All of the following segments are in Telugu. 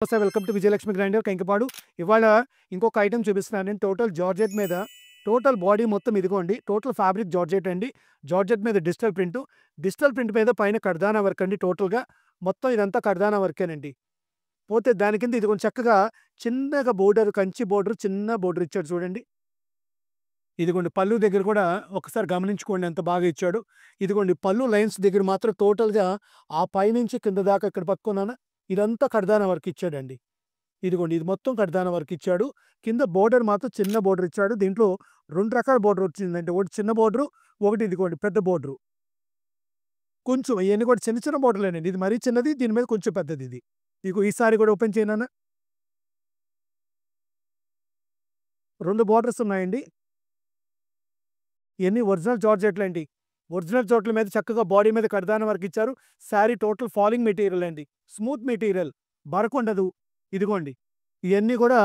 నమస్తే, welcome to Vijayalakshmi grinder Kankipadu. ఇవాళ ఇంకొక ఐటెం చూపిస్తున్నాను నేను. టోటల్ జార్జెట్ మీద టోటల్ బాడీ మొత్తం ఇదిగోండి. టోటల్ ఫ్యాబ్రిక్ జార్జెట్ అండి. జార్జెట్ మీద డిజిటల్ ప్రింట్ మీద పైన కర్దానా వర్క్ అండి. టోటల్‌గా మొత్తం ఇదంతా కర్దానా వర్కేనండి. పోతే దాని కింద ఇదిగోండి చక్కగా చిన్నగా బోర్డర్, కంచి బోర్డర్, చిన్న బోర్డర్ ఇచ్చాడు చూడండి. ఇదిగోండి పళ్ళు దగ్గర కూడా ఒకసారి గమనించుకోండి ఎంత బాగా ఇచ్చాడు. ఇదిగోండి పళ్ళు లైన్స్ దగ్గర మాత్రం టోటల్‌గా ఆ పైనుంచి కింద దాకా ఇక్కడ పట్టుకున్నానా ఇదంతా కర్దానా వర్క్ ఇచ్చాడండి. ఇదిగోండి ఇది మొత్తం కర్దానా వర్క్ ఇచ్చాడు. కింద బోర్డర్ మాత్రం చిన్న బోర్డర్ ఇచ్చాడు. దీంట్లో 2 రకాల బోర్డర్ వచ్చిందండి. ఒకటి చిన్న బోర్డరు, ఒకటి ఇదిగోండి పెద్ద బోర్డరు. కొంచెం ఇయన్నీ కూడా చిన్న చిన్న బోర్డర్‌లేనండి. ఇది మరీ చిన్నది, దీని మీద కొంచెం పెద్దది ఇది. ఇగో ఈ సారీ కూడా ఓపెన్ చేయనాన్న. 2 బోర్డర్స్ ఉన్నాయండి. ఇయన్నీ ఒరిజినల్ జార్జెట్లండి. ఒరిజినల్ జార్జెట్ల మీద చక్కగా బాడీ మీద కర్దానా వర్క్ ఇచ్చారు. సారీ టోటల్ ఫాలింగ్ మెటీరియల్ అండి. స్మూత్ మెటీరియల్, బరకుండదు. ఇదిగోండి ఇయన్నీ కూడా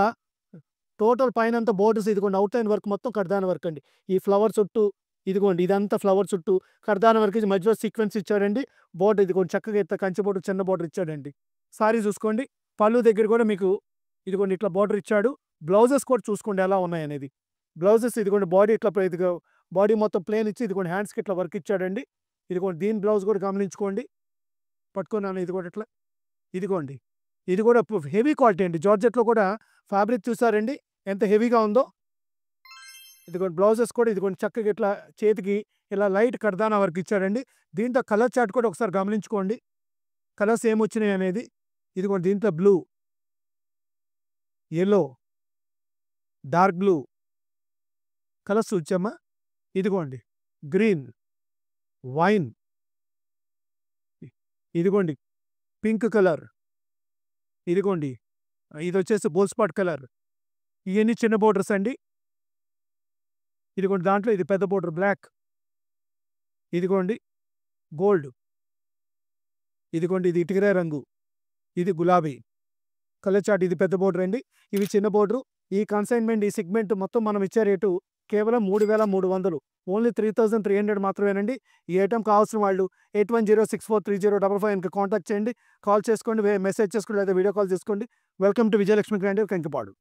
టోటల్ పైనంతా బోర్డర్స్ ఇదిగోండి అవుట్‌లైన్ వర్క్ మొత్తం కర్దానా వర్క్ అండి. ఈ ఫ్లవర్ చుట్టూ ఇదిగోండి ఇదంతా ఫ్లవర్ చుట్టూ కర్దానా వర్క్ ఇచ్చి మధ్యలో సీక్వెన్స్ ఇచ్చాడండి. బోర్డర్ ఇదిగోండి చక్కగా ఇంత కంచి బోర్డర్, చిన్న బోర్డర్ ఇచ్చాడండి. సారీ చూసుకోండి. పళ్ళు దగ్గర కూడా మీకు ఇదిగోండి ఇట్లా బోర్డర్ ఇచ్చాడు. బ్లౌజెస్ కూడా చూసుకోండి ఎలా ఉన్నాయనేది. బ్లౌజెస్ ఇదిగోండి బాడీ ఇట్లా ఇదిగో బాడీ మొత్తం ప్లెయిన్ ఇచ్చి ఇదిగోండి హ్యాండ్స్‌కి ఇట్లా వర్క్ ఇచ్చాడండి. ఇదిగోండి దీని బ్లౌజ్ కూడా గమనించుకోండి. పట్టుకున్నాను ఇది కూడా ఇట్లా. ఇదిగోండి ఇది కూడా హెవీ క్వాలిటీ అండి. జార్జెట్‌లో కూడా ఫ్యాబ్రిక్ చూసారండి ఎంత హెవీగా ఉందో. ఇదిగోండి బ్లౌజెస్ కూడా ఇదిగోండి చక్కగా ఇట్లా చేతికి ఇలా లైట్ కర్దానా వర్క్ ఇచ్చాడండి. దీంట్లో కలర్ చార్ట్ కూడా ఒకసారి గమనించుకోండి. కలర్స్ ఏమొచ్చినాయి అనేది. ఇదిగోండి దీంట్లో blue, yellow, dark blue colours చూచామా. ఇదిగోండి గ్రీన్, వైన్, ఇదిగోండి పింక్ కలర్, ఇదిగోండి ఇదొచ్చేసి బోల్ స్పాట్ కలర్. ఇయన్నీ చిన్న బోర్డర్స్ అండి. ఇదిగోండి దాంట్లో ఇది పెద్ద బోర్డర్ బ్లాక్, ఇదిగోండి గోల్డ్, ఇదిగోండి ఇది ఇటుకరాయ రంగు, ఇది గులాబీ కలర్ చార్ట్. ఇది పెద్ద బోర్డర్ అండి, ఇవి చిన్న బోర్డరు. ఈ కన్సైన్మెంట్ ఈ సెగ్మెంట్ మొత్తం మనం ఇచ్చే రేటు కేవలం 3,300, ఓన్లీ 3,300 మాత్రమేనండి. ఈ ఐటెం కావాల్సిన వాళ్ళు 8106430555కి కాంటాక్ట్ చేయండి. కాల్ చేసుకోండి, మెసేజ్ చేసుకోండి, లేదా వీడియో కాల్ చేసుకోండి. Welcome to Vijayalakshmi grinder Kankipadu.